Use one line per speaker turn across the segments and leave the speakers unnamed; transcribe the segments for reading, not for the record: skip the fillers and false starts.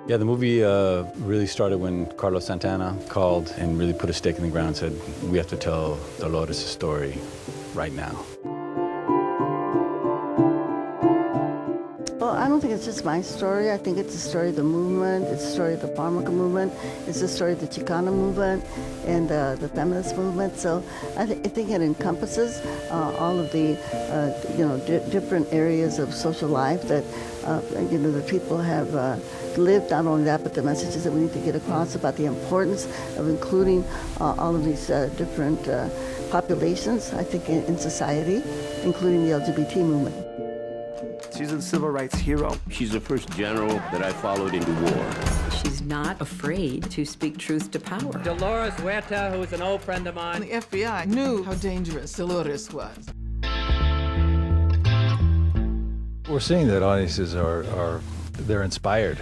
Yeah, the movie really started when Carlos Santana called and really put a stake in the ground and said, we have to tell Doloris' story right now.
Well, I don't think it's just my story. I think it's the story of the movement. It's the story of the farmworker movement. It's the story of the Chicana movement and the feminist movement. So I think it encompasses all of the, different areas of social life that, the people have lived. Not only that, but the messages that we need to get across about the importance of including all of these different populations, I think, in society, including the LGBT movement.
She's a civil rights hero.
She's the first general that I followed into war.
She's not afraid to speak truth to power.
Doloris Huerta, who is an old friend of mine.
The FBI knew how dangerous Doloris was.
We're seeing that audiences they're inspired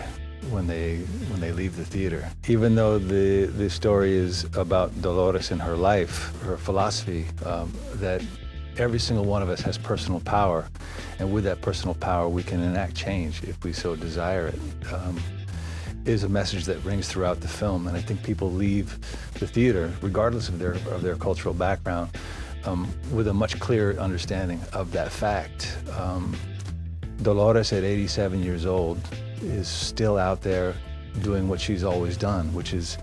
when they leave the theater. Even though the story is about Doloris and her life, her philosophy, that every single one of us has personal power, and with that personal power we can enact change if we so desire it, is a message that rings throughout the film. And I think people leave the theater, regardless of their cultural background, with a much clearer understanding of that fact. Doloris, at 87 years old, is still out there doing what she's always done, which is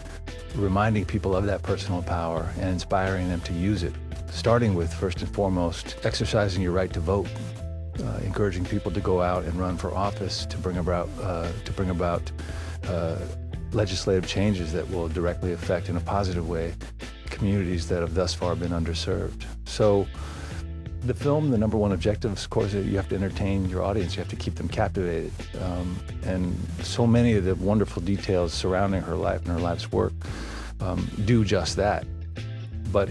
reminding people of that personal power and inspiring them to use it. Starting with, first and foremost, exercising your right to vote, encouraging people to go out and run for office to bring about legislative changes that will directly affect, in a positive way, communities that have thus far been underserved. So the film, the number one objective, of course, you have to entertain your audience. You have to keep them captivated. And so many of the wonderful details surrounding her life and her life's work do just that. But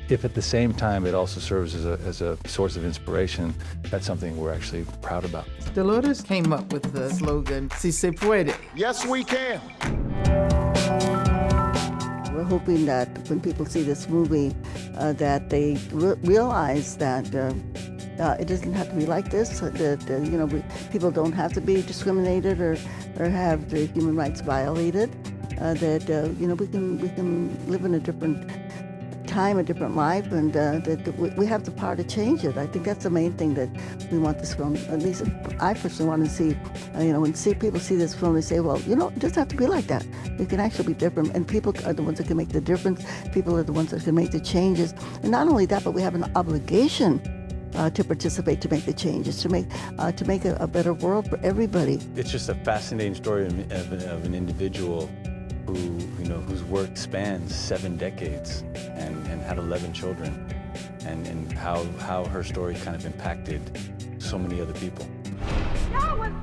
if at the same time it also serves as a source of inspiration, that's something we're actually proud about.
Doloris came up with the slogan, "Si se puede."
Yes, we can.
We're hoping that when people see this movie, that they realize that it doesn't have to be like this. That people don't have to be discriminated or have their human rights violated. That we can live in a different time, a different life, and that we have the power to change it. I think that's the main thing that we want this film. At least I personally want to see. When people see this film, they say, well, it doesn't have to be like that. It can actually be different, and people are the ones that can make the difference. People are the ones that can make the changes. And not only that, but we have an obligation to participate, to make the changes, to make a better world for everybody.
It's just a fascinating story of an individual whose work spans 7 decades and had 11 children, and how her story kind of impacted so many other people.
Y'all was